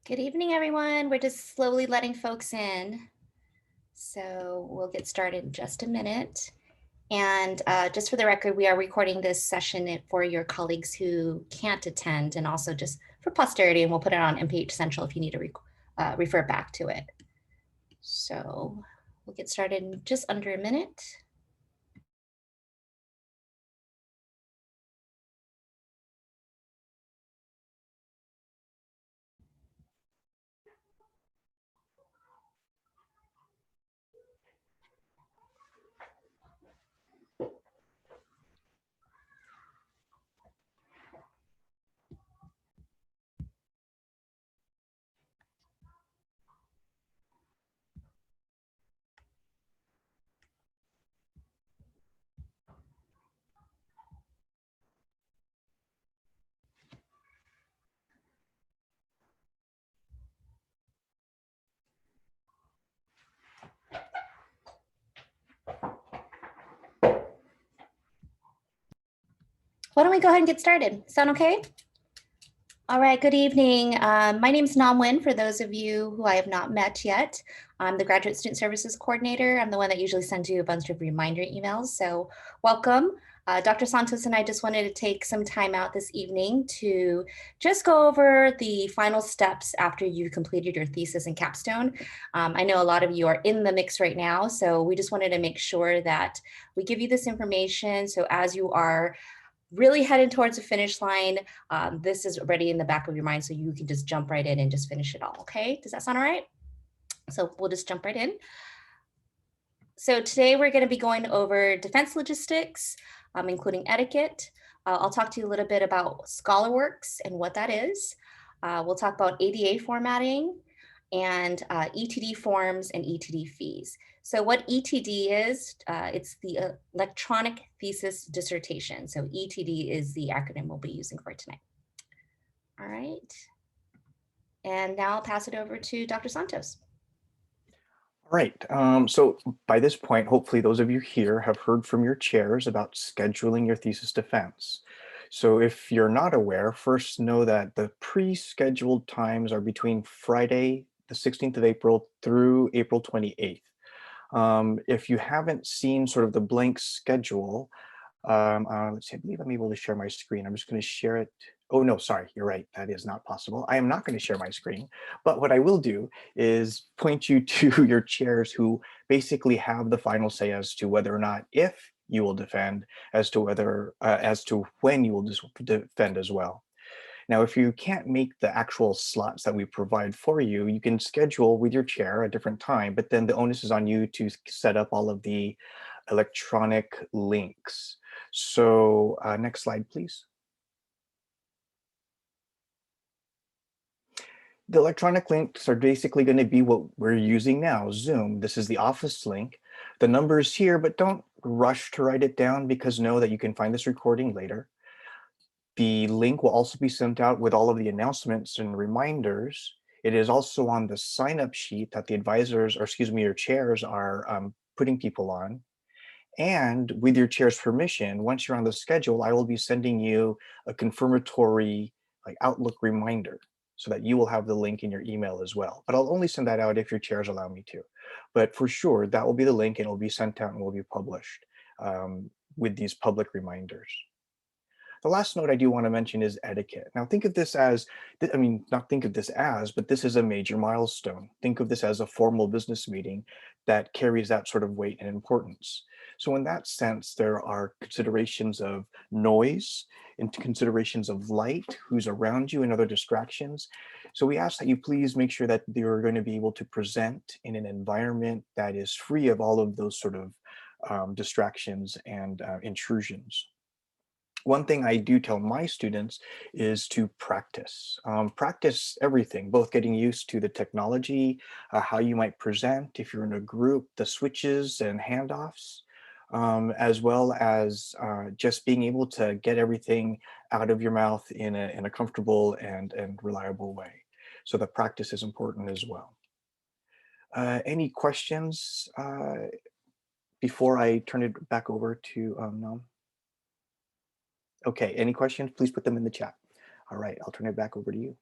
Good evening, everyone. We're just slowly letting folks in. So we'll get started in just a minute. And just for the record, we are recording this session for your colleagues who can't attend and also just for posterity, and we'll put it on MPH Central if you need to refer back to it. So we'll get started in just under a minute. Why don't we go ahead and get started? Sound okay? All right, good evening. My name is Nam Nguyen, for those of you who I have not met yet. I'm the Graduate Student Services Coordinator. I'm the one that usually sends you a bunch of reminder emails, so welcome. Dr. Santos and I just wanted to take some time out this evening to just go over the final steps after you've completed your thesis and capstone. I know a lot of you are in the mix right now, so we just wanted to make sure that we give you this information, so as you are really headed towards the finish line, this is already in the back of your mind, so you can just jump right in and just finish it all, okay? Does that sound all right? So we'll just jump right in. So today we're gonna be going over defense logistics, including etiquette. I'll talk to you a little bit about ScholarWorks and what that is. We'll talk about ADA formatting and ETD forms and ETD fees. So what ETD is, it's the electronic thesis dissertation. So ETD is the acronym we'll be using for tonight. All right. And now I'll pass it over to Dr. Santos. All right, so by this point, hopefully those of you here have heard from your chairs about scheduling your thesis defense. So if you're not aware, first know that the pre-scheduled times are between Friday, the 16th of April through April 28th. If you haven't seen sort of the blank schedule, let's see, I believe I'm able to share my screen. I'm just going to share it. Oh, no, sorry, you're right. That is not possible. I am not going to share my screen. But what I will do is point you to your chairs who basically have the final say as to whether or not if you will defend, as to whether, as to when you will defend as well. Now, if you can't make the actual slots that we provide for you, you can schedule with your chair a different time, but then the onus is on you to set up all of the electronic links. So next slide, please. The electronic links are basically going to be what we're using now, Zoom. This is the office link. The number is here, but don't rush to write it down because know that you can find this recording later. The link will also be sent out with all of the announcements and reminders. It is also on the sign-up sheet that the advisors, or excuse me, your chairs are putting people on. And with your chair's permission, once you're on the schedule, I will be sending you a confirmatory Outlook reminder so that you will have the link in your email as well. But I'll only send that out if your chairs allow me to. But for sure, that will be the link and it will be sent out and will be published with these public reminders. The last note I do want to mention is etiquette. Now think of this as, I mean, not think of this as, but this is a major milestone. Think of this as a formal business meeting that carries that sort of weight and importance. So in that sense, there are considerations of noise and considerations of light, who's around you and other distractions. So we ask that you please make sure that you're going to be able to present in an environment that is free of all of those sort of distractions and intrusions. One thing I do tell my students is to practice. Practice everything, both getting used to the technology, how you might present if you're in a group, the switches and handoffs, as well as just being able to get everything out of your mouth in a comfortable and reliable way. So the practice is important as well. Any questions before I turn it back over to Nam? Okay, any questions? Please put them in the chat. All right, I'll turn it back over to you.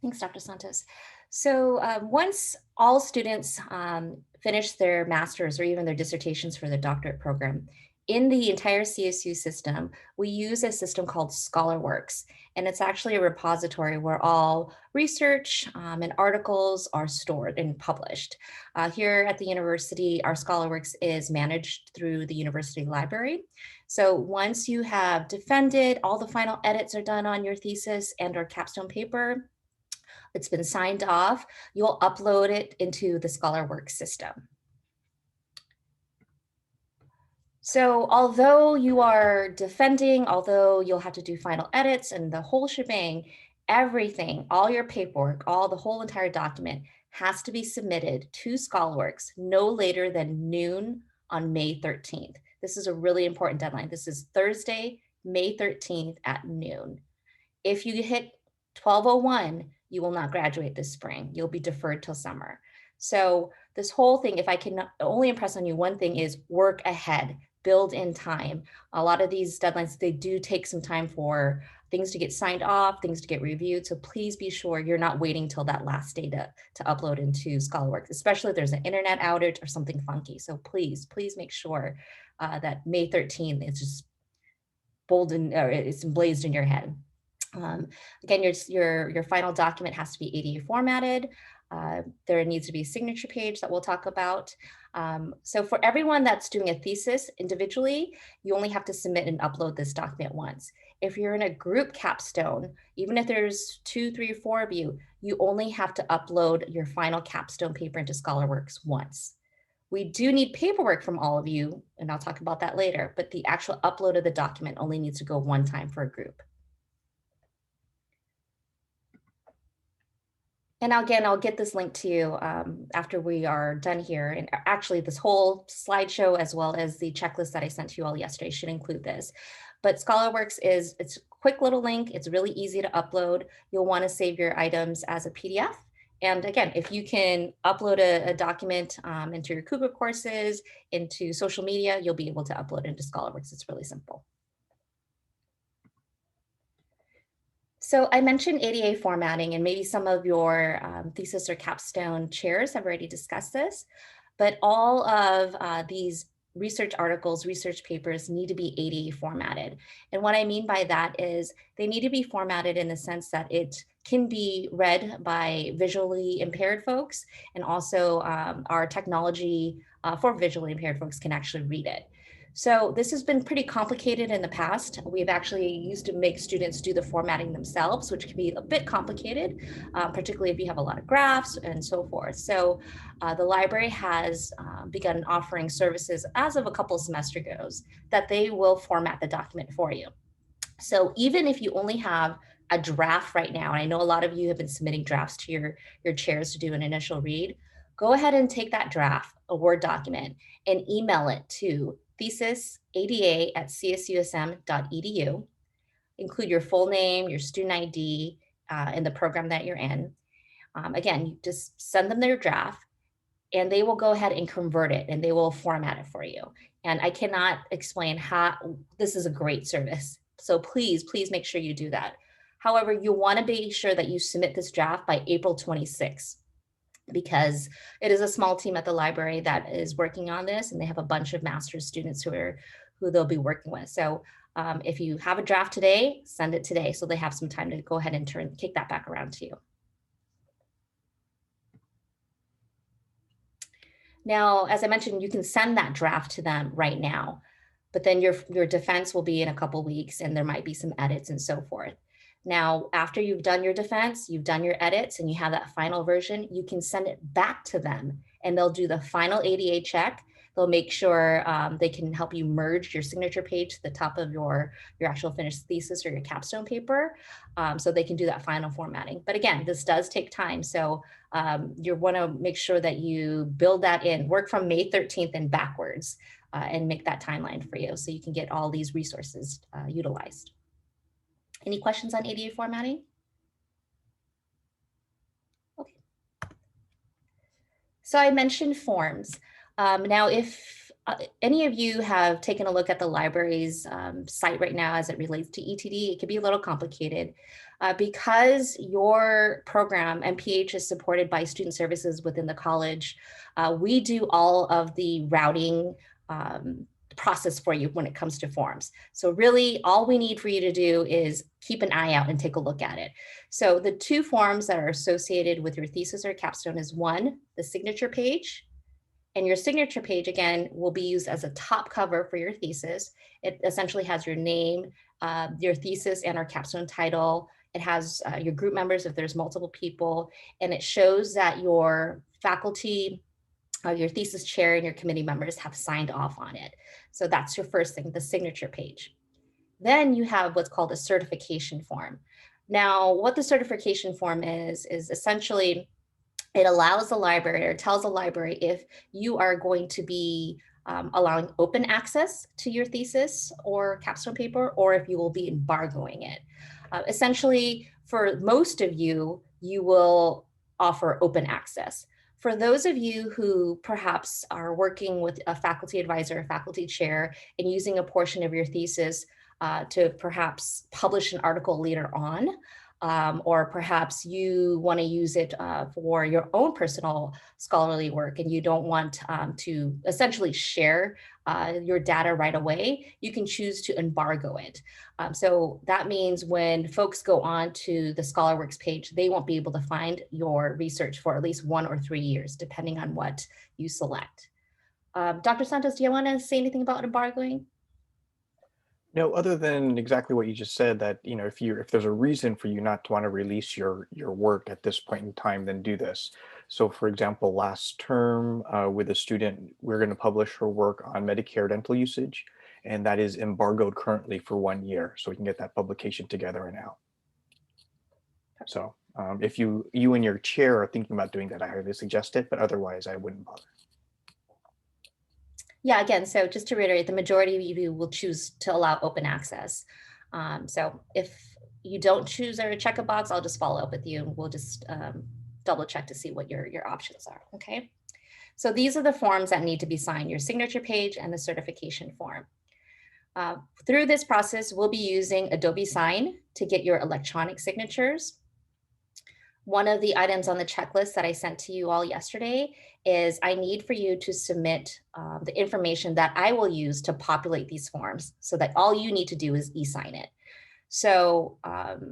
Thanks, Dr. Santos. So once all students finish their master's or even their dissertations for the doctorate program, in the entire CSU system, we use a system called ScholarWorks, and it's actually a repository where all research and articles are stored and published. Here at the university, our ScholarWorks is managed through the university library. So once you have defended, all the final edits are done on your thesis and or capstone paper, it's been signed off, you'll upload it into the ScholarWorks system. So although you are defending, although you'll have to do final edits and the whole shebang, everything, all your paperwork, the whole entire document has to be submitted to ScholarWorks no later than noon on May 13th. This is a really important deadline. This is Thursday, May 13th at noon. If you hit 12:01, you will not graduate this spring. You'll be deferred till summer. So this whole thing, if I can only impress on you one thing, is work ahead, build in time. A lot of these deadlines, they do take some time for things to get signed off, things to get reviewed. So please be sure you're not waiting till that last day to upload into ScholarWorks, especially if there's an internet outage or something funky. So please make sure that May 13th is just it's emblazed in your head. Again, your final document has to be ADA formatted. There needs to be a signature page that we'll talk about. So for everyone that's doing a thesis individually, you only have to submit and upload this document once. If you're in a group capstone, even if there's 2, 3, 4 of you, you only have to upload your final capstone paper into ScholarWorks once. We do need paperwork from all of you, and I'll talk about that later, but the actual upload of the document only needs to go one time for a group. And again, I'll get this link to you after we are done here. And actually, this whole slideshow, as well as the checklist that I sent to you all yesterday, should include this. But ScholarWorks it's a quick little link. It's really easy to upload. You'll want to save your items as a PDF. And again, if you can upload a document into your Cougar courses, into social media, you'll be able to upload into ScholarWorks. It's really simple. So I mentioned ADA formatting, and maybe some of your thesis or capstone chairs have already discussed this, but all of these research articles, research papers need to be ADA formatted. And what I mean by that is they need to be formatted in the sense that it can be read by visually impaired folks, and also our technology for visually impaired folks can actually read it. So this has been pretty complicated in the past. We've actually used to make students do the formatting themselves, which can be a bit complicated, particularly if you have a lot of graphs and so forth. So the library has begun offering services as of a couple of semesters ago that they will format the document for you. So even if you only have a draft right now, and I know a lot of you have been submitting drafts to your chairs to do an initial read, go ahead and take that draft, a Word document, and email it to thesisada@csusm.edu. Include your full name, your student ID, and the program that you're in. Again, you just send them their draft, and they will go ahead and convert it, and they will format it for you. And I cannot explain how this is a great service. So please make sure you do that. However, you want to be sure that you submit this draft by April 26th, because it is a small team at the library that is working on this, and they have a bunch of master's students who they'll be working with. So if you have a draft today, send it today, so they have some time to go ahead and kick that back around to you. Now, as I mentioned, you can send that draft to them right now, but then your defense will be in a couple weeks, and there might be some edits and so forth. Now, after you've done your defense, you've done your edits, and you have that final version, you can send it back to them, and they'll do the final ADA check. They'll make sure they can help you merge your signature page to the top of your actual finished thesis or your capstone paper, so they can do that final formatting. But again, this does take time, so you want to make sure that you build that in, work from May 13th and backwards, and make that timeline for you so you can get all these resources utilized. Any questions on ADA formatting? Okay. So I mentioned forms. Now, if Any of you have taken a look at the library's site right now as it relates to ETD, it can be a little complicated. Because your program, MPH, is supported by student services within the college, we do all of the routing process for you when it comes to forms. So really all we need for you to do is keep an eye out and take a look at it. So the two forms that are associated with your thesis or capstone is one, the signature page. And your signature page, again, will be used as a top cover for your thesis. It essentially has your name, your thesis, and our capstone title. It has your group members if there's multiple people, and it shows that your faculty, your thesis chair, and your committee members have signed off on it. So that's your first thing, the signature page. Then you have what's called a certification form. Now, what the certification form is essentially it allows the library or tells the library if you are going to be allowing open access to your thesis or capstone paper, or if you will be embargoing it. Essentially, for most of you, you will offer open access. For those of you who perhaps are working with a faculty advisor or faculty chair and using a portion of your thesis to perhaps publish an article later on, or perhaps you want to use it for your own personal scholarly work and you don't want to essentially share your data right away, you can choose to embargo it. So that means when folks go on to the ScholarWorks page, they won't be able to find your research for at least 1 or 3 years, depending on what you select. Dr. Santos, do you want to say anything about embargoing? No, other than exactly what you just said, that if there's a reason for you not to want to release your work at this point in time, then do this. So, for example, last term with a student, we're going to publish her work on Medicare dental usage, and that is embargoed currently for 1 year, so we can get that publication together and out. So, if you and your chair are thinking about doing that, I highly suggest it, but otherwise, I wouldn't bother. Yeah, again, so just to reiterate, the majority of you will choose to allow open access. So if you don't choose or check a box, I'll just follow up with you and we'll just double check to see what your options are, okay? So these are the forms that need to be signed, your signature page and the certification form. Through this process, we'll be using Adobe Sign to get your electronic signatures. One of the items on the checklist that I sent to you all yesterday is I need for you to submit the information that I will use to populate these forms so that all you need to do is e-sign it. So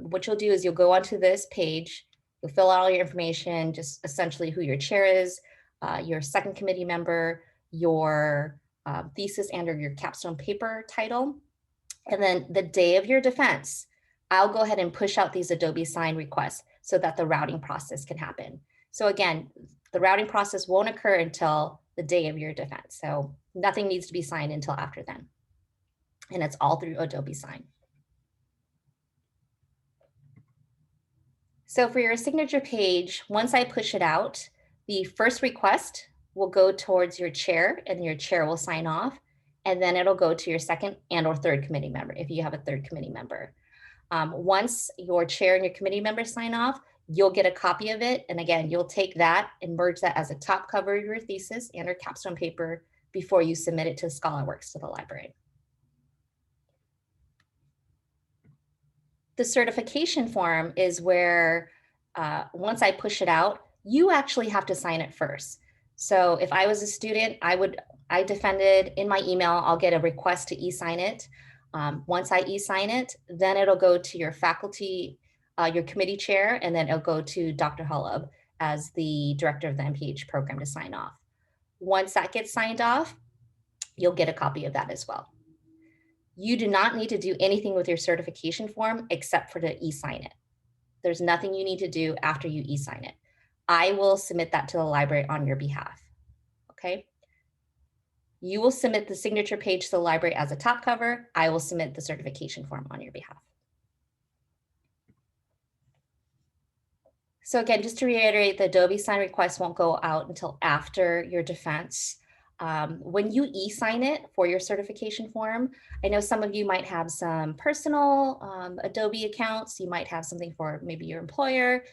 what you'll do is you'll go onto this page, you'll fill out all your information, just essentially who your chair is, your second committee member, your thesis and or your capstone paper title, and then the day of your defense, I'll go ahead and push out these Adobe Sign requests so that the routing process can happen. So again, the routing process won't occur until the day of your defense. So nothing needs to be signed until after then. And it's all through Adobe Sign. So for your signature page, once I push it out, the first request will go towards your chair and your chair will sign off. And then it'll go to your second and or third committee member if you have a third committee member. Once your chair and your committee members sign off, you'll get a copy of it. And again, you'll take that and merge that as a top cover of your thesis and or capstone paper before you submit it to ScholarWorks to the library. The certification form is where once I push it out, you actually have to sign it first. So if I was a student, I defended in my email, I'll get a request to e-sign it. Once I e-sign it, then it'll go to your faculty, your committee chair, and then it'll go to Dr. Hullub as the director of the MPH program to sign off. Once that gets signed off, you'll get a copy of that as well. You do not need to do anything with your certification form except for to e-sign it. There's nothing you need to do after you e-sign it. I will submit that to the library on your behalf, okay? You will submit the signature page to the library as a top cover. I will submit the certification form on your behalf. So again, just to reiterate, the Adobe Sign request won't go out until after your defense. When you e-sign it for your certification form, I know some of you might have some personal Adobe accounts. You might have something for maybe your employer.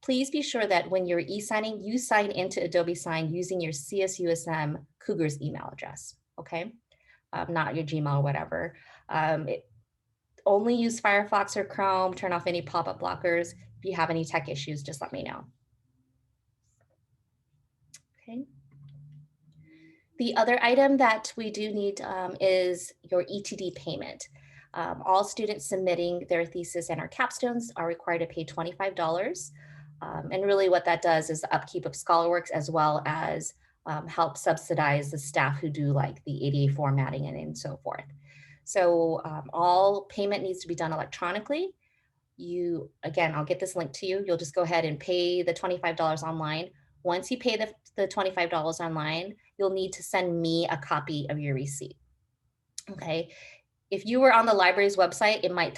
Please be sure that when you're e-signing, you sign into Adobe Sign using your CSUSM Cougars email address. okay? Not your Gmail or whatever. Only use Firefox or Chrome, turn off any pop-up blockers. If you have any tech issues, just let me know. Okay. The other item that we do need is your ETD payment. All students submitting their thesis and our capstones are required to pay $25. And really what that does is the upkeep of ScholarWorks, as well as help subsidize the staff who do like the ADA formatting and so forth. So all payment needs to be done electronically. Again, I'll get this link to you. You'll just go ahead and pay the $25 online. Once you pay the $25 online, you'll need to send me a copy of your receipt. Okay. If you were on the library's website, it might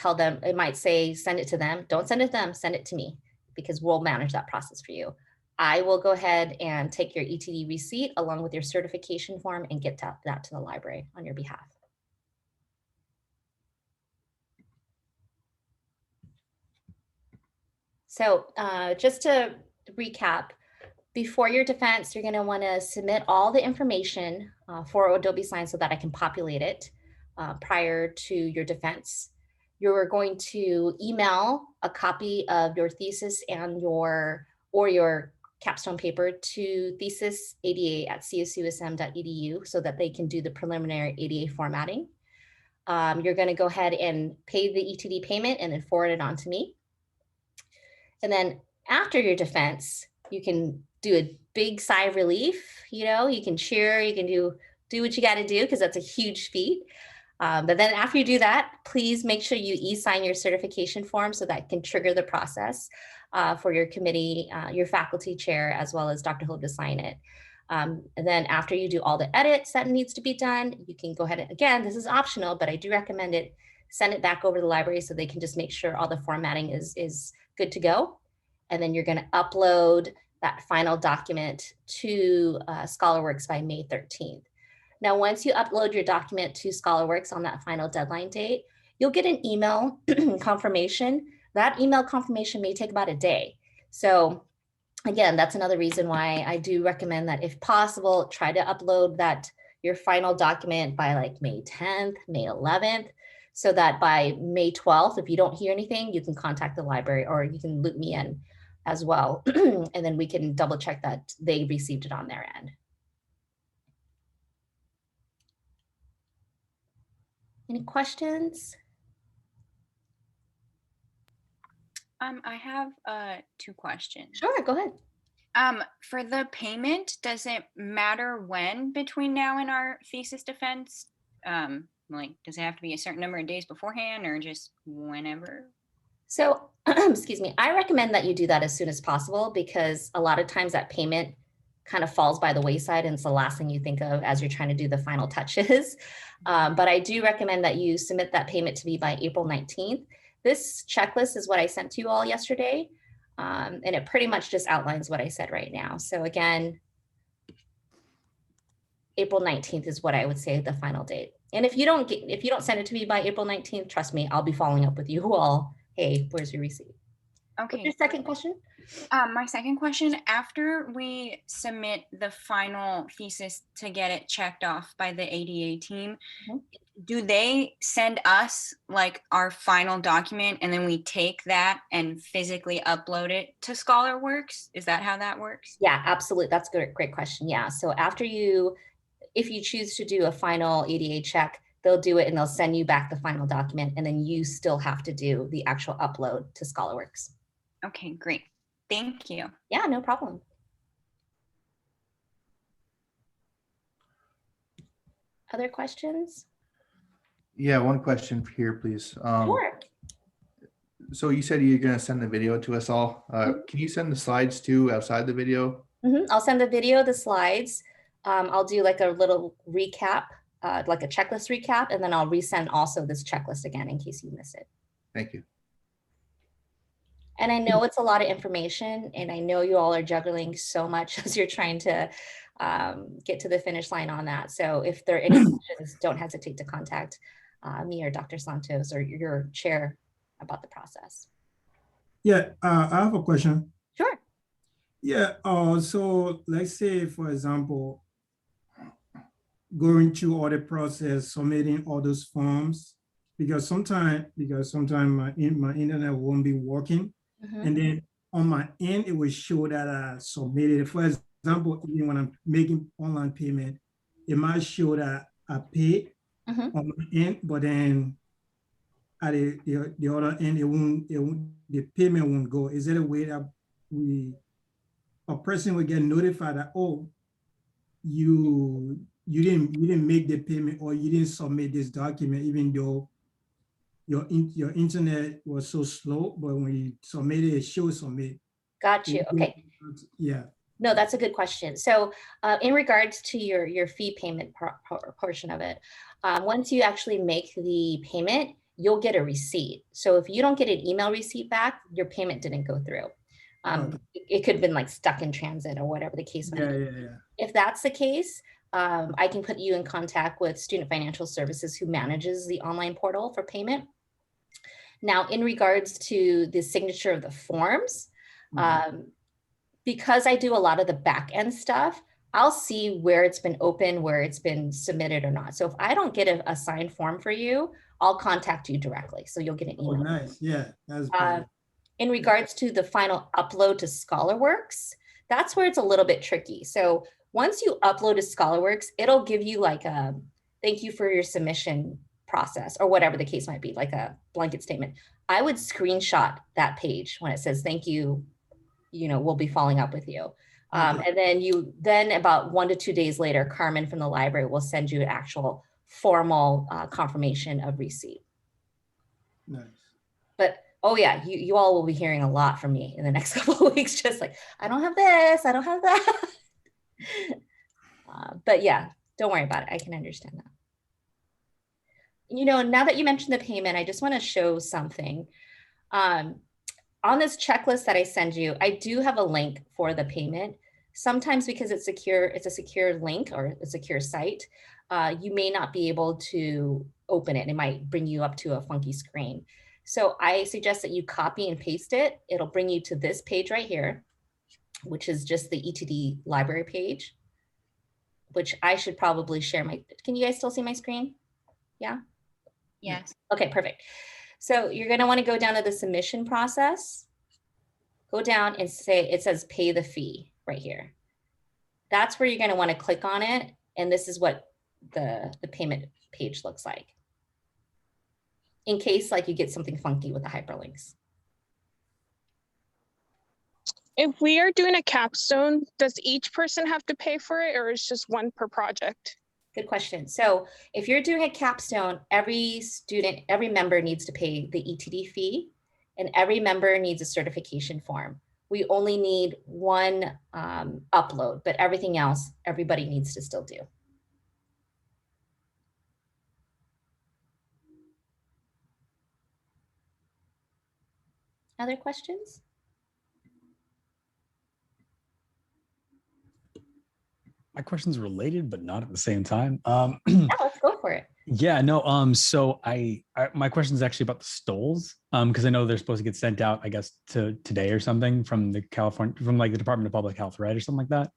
say, send it to them. Don't send it to them, send it to me, because we'll manage that process for you. I will go ahead and take your ETD receipt along with your certification form and get that to the library on your behalf. So just to recap, before your defense, you're going to want to submit all the information for Adobe Sign so that I can populate it prior to your defense. You're going to email a copy of your thesis and your capstone paper to thesisada@csusm.edu so that they can do the preliminary ADA formatting. You're going to go ahead and pay the ETD payment and then forward it on to me. And then after your defense, you can do a big sigh of relief. You can cheer, you can do what you got to do, because that's a huge feat. But then after you do that, please make sure you e-sign your certification form so that can trigger the process for your committee, your faculty chair, as well as Dr. Hope to sign it. And then after you do all the edits that needs to be done, you can go ahead and, again, this is optional, but I do recommend it, send it back over to the library so they can just make sure all the formatting is good to go. And then you're going to upload that final document to ScholarWorks by May 13th. Now, once you upload your document to ScholarWorks on that final deadline date, you'll get an email confirmation. That email confirmation may take about a day. So again, that's another reason why I do recommend that if possible, try to upload your final document by like May 10th, May 11th, so that by May 12th, if you don't hear anything, you can contact the library or you can loop me in as well. And then we can double check that they received it on their end. Any questions? I have 2 questions. Sure, go ahead. For the payment, does it matter when between now and our thesis defense? Like, does it have to be a certain number of days beforehand or just whenever? So, excuse me, I recommend that you do that as soon as possible, because a lot of times that payment kind of falls by the wayside and it's the last thing you think of as you're trying to do the final touches. But I do recommend that you submit that payment to me by April 19th. This checklist is what I sent to you all yesterday. And it pretty much just outlines what I said right now. So again, April 19th is what I would say the final date. And if you don't send it to me by April 19th, trust me, I'll be following up with you all. Hey, where's your receipt? Okay. What's your second question? My second question, after we submit the final thesis to get it checked off by the ADA team, do they send us like our final document and then we take that and physically upload it to ScholarWorks? Is that how that works? Yeah, absolutely. That's a great question. Yeah. So if you choose to do a final ADA check, they'll do it and they'll send you back the final document, and then you still have to do the actual upload to ScholarWorks. Okay, great. Thank you. Yeah, no problem. Other questions? Yeah, one question here, please. Sure. So you said you're going to send the video to us all. Can you send the slides too outside the video? I'll send the video, the slides. I'll do like a little recap, like a checklist recap, and then I'll resend also this checklist again in case you miss it. Thank you. And I know it's a lot of information, and I know you all are juggling so much as you're trying to get to the finish line on that. So if there are any questions, don't hesitate to contact me or Dr. Santos or your chair about the process. Yeah, I have a question. Sure. Yeah, so let's say, for example, going through all the process, submitting all those forms, because sometimes my internet won't be working, Mhm. and then on my end it will show that I submitted. For example, even when I'm making online payment, it might show that I paid Mhm. on my end, but then at the other end, the payment won't go. Is there a way that a person will get notified that, oh, you didn't make the payment, or you didn't submit this document, even though your internet was so slow, but when you submit it, it shows submit. Got you. Okay. Yeah. No, that's a good question. So in regards to your fee payment portion of it, once you actually make the payment, you'll get a receipt. So if you don't get an email receipt back, your payment didn't go through. Okay. It could have been like stuck in transit or whatever the case might be. Yeah. If that's the case, I can put you in contact with Student Financial Services, who manages the online portal for payment. Now, in regards to the signature of the forms, because I do a lot of the back end stuff, I'll see where it's been open, where it's been submitted or not. So if I don't get a signed form for you, I'll contact you directly. So you'll get an Oh, email. nice. Yeah, that's great. In regards to the final upload to ScholarWorks, that's where it's a little bit tricky. So once you upload to ScholarWorks, it'll give you like a thank you for your submission process, or whatever the case might be, like a blanket statement. I would screenshot that page when it says thank you, we'll be following up with you. Okay. And then about 1 to 2 days later, Carmen from the library will send you an actual formal confirmation of receipt. Nice. But oh yeah, you all will be hearing a lot from me in the next couple of weeks, just like, I don't have this, I don't have that. But yeah, don't worry about it. I can understand that. Now that you mentioned the payment, I just want to show something. On this checklist that I send you, I do have a link for the payment. Sometimes because it's secure, it's a secure link or a secure site, you may not be able to open it. It might bring you up to a funky screen. So I suggest that you copy and paste it. It'll bring you to this page right here, which is just the ETD library page, which I should probably share can you guys still see my screen? Yeah? Yes. Okay, perfect. So you're gonna wanna go down to the submission process, go down and it says pay the fee right here. That's where you're gonna wanna click on it. And this is what the payment page looks like, in case like you get something funky with the hyperlinks. If we are doing a capstone, does each person have to pay for it, or is just one per project? Good question. So if you're doing a capstone, every member needs to pay the ETD fee, and every member needs a certification form. We only need one upload, but everything else, everybody needs to still do. Other questions? My question's related, but not at the same time. Yeah, let's go for it. Yeah, no. So my question is actually about the stoles, because I know they're supposed to get sent out, I guess, to today or something from the like the Department of Public Health, right, or something like that.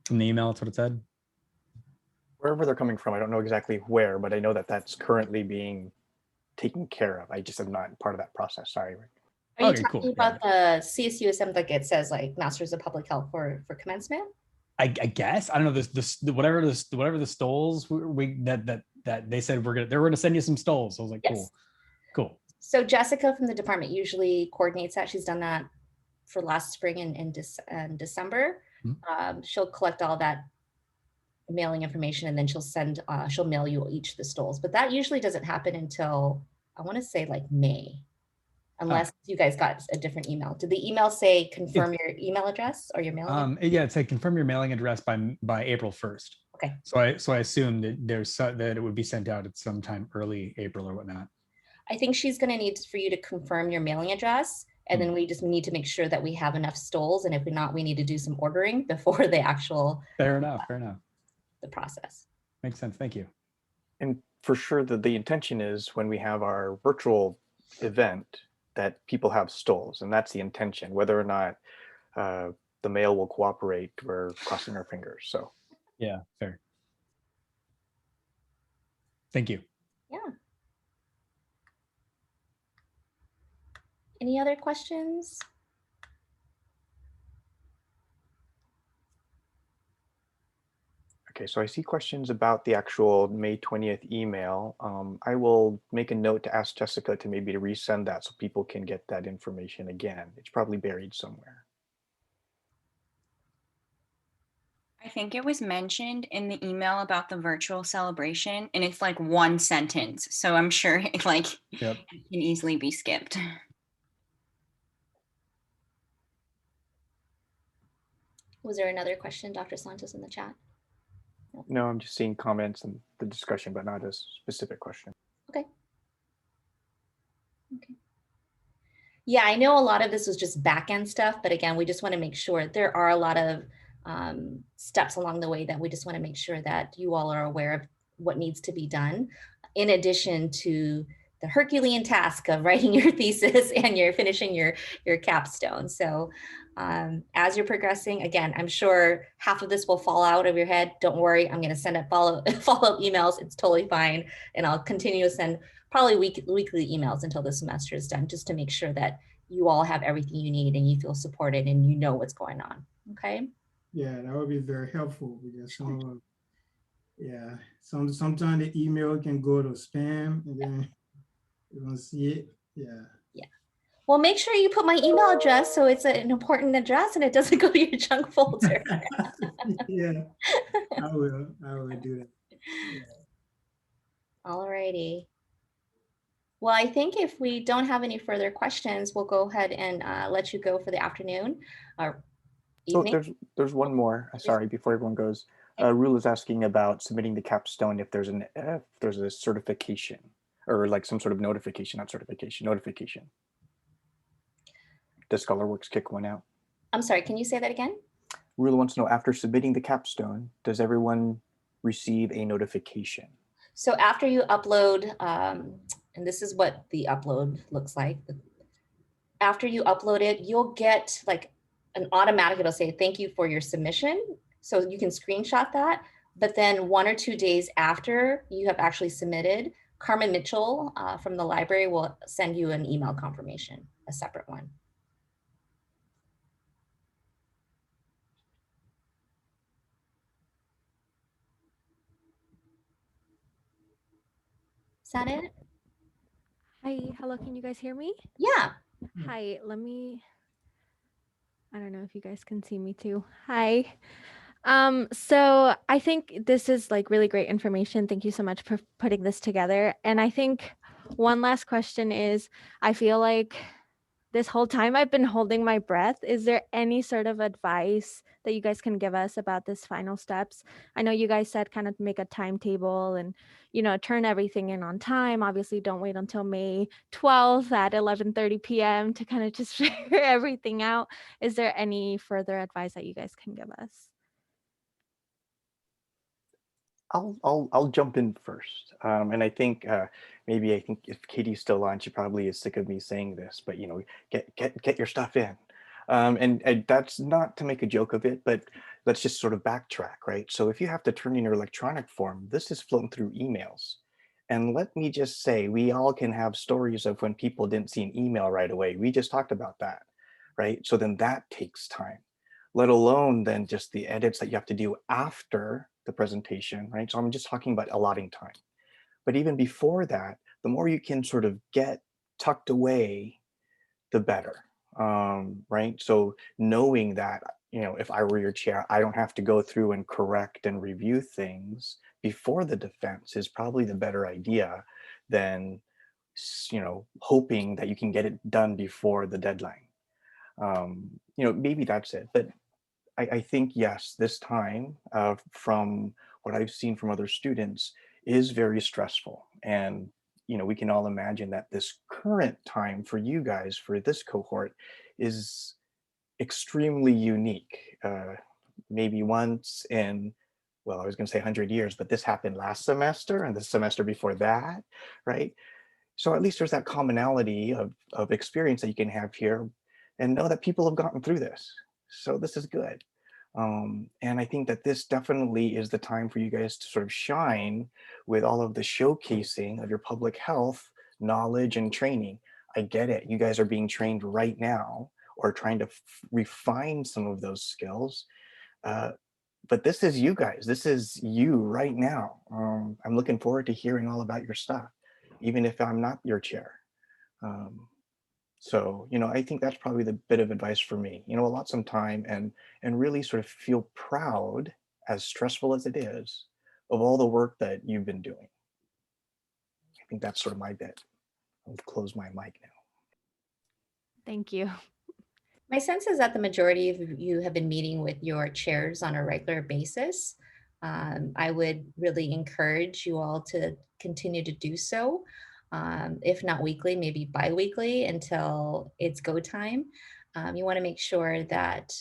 From the email, that's what it said. Wherever they're coming from, I don't know exactly where, but I know that that's currently being taken care of. I just am not part of that process. Sorry, Rick. Are you Okay, talking cool. about the CSUSM, like it says, like Masters of Public Health for commencement? I guess I don't know whatever the stoles that they said they were gonna send you some stoles. I was like, Yes. cool. So Jessica from the department usually coordinates that. She's done that for last spring and December. She'll collect all that mailing information, and then she'll mail you each the stoles. But that usually doesn't happen until, I want to say, like May, unless you guys got a different email. Did the email say confirm your email address or your mailing? Yeah, it said confirm your mailing address by April 1st. Okay. So I assumed that it would be sent out at some time early April or whatnot. I think she's going to need for you to confirm your mailing address, and then we just need to make sure that we have enough stoles. And if we're not, we need to do some ordering before the actual Fair enough. The process. Makes sense. Thank you. And for sure, the intention is when we have our virtual event that people have stoles, and that's the intention. Whether or not the mail will cooperate, we're crossing our fingers. So yeah, fair. Thank you. Yeah. Any other questions? Okay, so I see questions about the actual May 20th email. I will make a note to ask Jessica to maybe to resend that so people can get that information again. It's probably buried somewhere. I think it was mentioned in the email about the virtual celebration, and it's like one sentence. So I'm sure it Yep. it can easily be skipped. Was there another question, Dr. Santos, in the chat? No, I'm just seeing comments and the discussion, but not a specific question. Okay. Okay. Yeah, I know a lot of this was just back-end stuff, but again, we just want to make sure there are a lot of steps along the way that we just want to make sure that you all are aware of what needs to be done, in addition to the Herculean task of writing your thesis and you're finishing your capstone. So as you're progressing, again, I'm sure half of this will fall out of your head. Don't worry, I'm going to send up follow-up emails. It's totally fine. And I'll continue to send probably weekly emails until the semester is done, just to make sure that you all have everything you need and you feel supported and you know what's going on. Okay. Yeah, that would be very helpful because sometimes the email can go to spam and then you don't see it. Yeah. Yeah. Well, make sure you put my email address so it's an important address and it doesn't go to your junk folder. Yeah, I will do that. Yeah. All righty. Well, I think if we don't have any further questions, we'll go ahead and let you go for the afternoon or evening. Oh, there's one more. Sorry, before everyone goes. Rule is asking about submitting the capstone if there's a certification or like some sort of notification, not certification, notification. Does ScholarWorks kick one out? I'm sorry, can you say that again? Rule wants to know, after submitting the capstone, does everyone receive a notification? So after you upload, and this is what the upload looks like. After you upload it, you'll get like an automatic, it'll say, thank you for your submission. So you can screenshot that. But then 1 or 2 days after you have actually submitted, Carmen Mitchell from the library will send you an email confirmation, a separate one. Is that it? Hi, hello, can you guys hear me? Yeah. Hi, I don't know if you guys can see me too. Hi. So I think this is like really great information. Thank you so much for putting this together. And I think one last question is, I feel like this whole time I've been holding my breath. Is there any sort of advice that you guys can give us about this final steps? I know you guys said kind of make a timetable and, turn everything in on time. Obviously, don't wait until May 12th at 11:30 p.m. to kind of just figure everything out. Is there any further advice that you guys can give us? I'll jump in first, and I think if Katie's still on, she probably is sick of me saying this, but get your stuff in, and that's not to make a joke of it, but let's just sort of backtrack, right? So if you have to turn in your electronic form, this is floating through emails, and let me just say, we all can have stories of when people didn't see an email right away. We just talked about that, right? So then that takes time, let alone then just the edits that you have to do after the presentation, right? So I'm just talking about allotting time. But even before that, the more you can sort of get tucked away, the better, right? So knowing that, if I were your chair, I don't have to go through and correct and review things before the defense is probably the better idea than, hoping that you can get it done before the deadline. Maybe that's it, but I think, yes, this time, from what I've seen from other students, is very stressful. And, we can all imagine that this current time for you guys, for this cohort, is extremely unique. Maybe once in, well, I was going to say 100 years, but this happened last semester and the semester before that, right? So at least there's that commonality of experience that you can have here and know that people have gotten through this. So this is good. And I think that this definitely is the time for you guys to sort of shine with all of the showcasing of your public health knowledge and training. I get it. You guys are being trained right now or trying to refine some of those skills. But this is you guys. This is you right now. I'm looking forward to hearing all about your stuff, even if I'm not your chair. So, I think that's probably the bit of advice for me, allot some time and really sort of feel proud, as stressful as it is, of all the work that you've been doing. I think that's sort of my bit. I'll close my mic now. Thank you. My sense is that the majority of you have been meeting with your chairs on a regular basis. I would really encourage you all to continue to do so. If not weekly, maybe bi-weekly until it's go time. You want to make sure that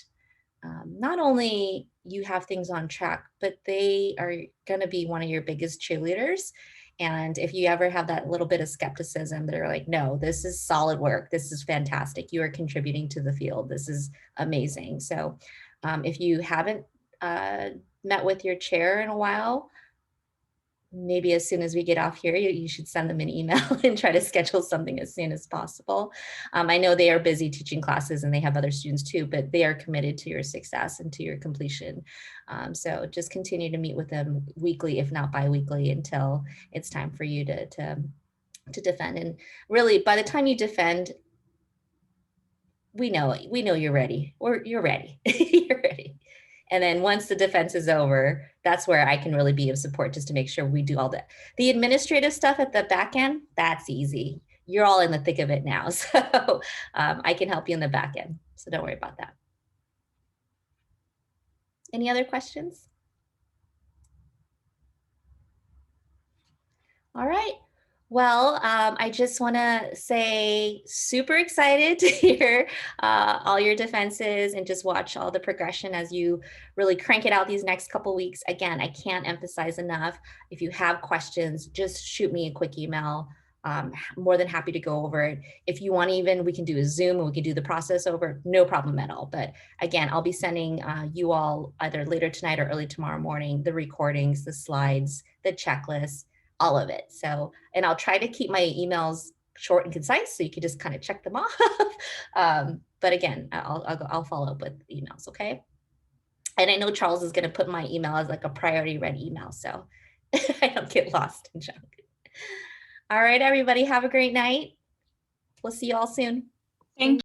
not only you have things on track, but they are going to be one of your biggest cheerleaders. And if you ever have that little bit of skepticism, they're like, no, this is solid work. This is fantastic. You are contributing to the field. This is amazing. So if you haven't met with your chair in a while, maybe as soon as we get off here, you should send them an email and try to schedule something as soon as possible. I know they are busy teaching classes and they have other students too, but they are committed to your success and to your completion. So just continue to meet with them weekly, if not bi-weekly, until it's time for you to defend. And really, by the time you defend, we know you're ready, or you're ready. You're ready. And then once the defense is over, that's where I can really be of support, just to make sure we do all that. The administrative stuff at the back end, that's easy. You're all in the thick of it now. So I can help you in the back end. So don't worry about that. Any other questions? All right. Well, I just want to say super excited to hear all your defenses and just watch all the progression as you really crank it out these next couple weeks. Again, I can't emphasize enough. If you have questions, just shoot me a quick email. More than happy to go over it. If you want, even we can do a Zoom and we can do the process over, no problem at all. But again, I'll be sending you all either later tonight or early tomorrow morning, the recordings, the slides, the checklist, all of it. So, and I'll try to keep my emails short and concise so you can just kind of check them off. But again, I'll follow up with emails, okay? And I know Charles is going to put my email as like a priority read email, so I don't get lost in junk. All right, everybody, have a great night. We'll see you all soon. Thank you.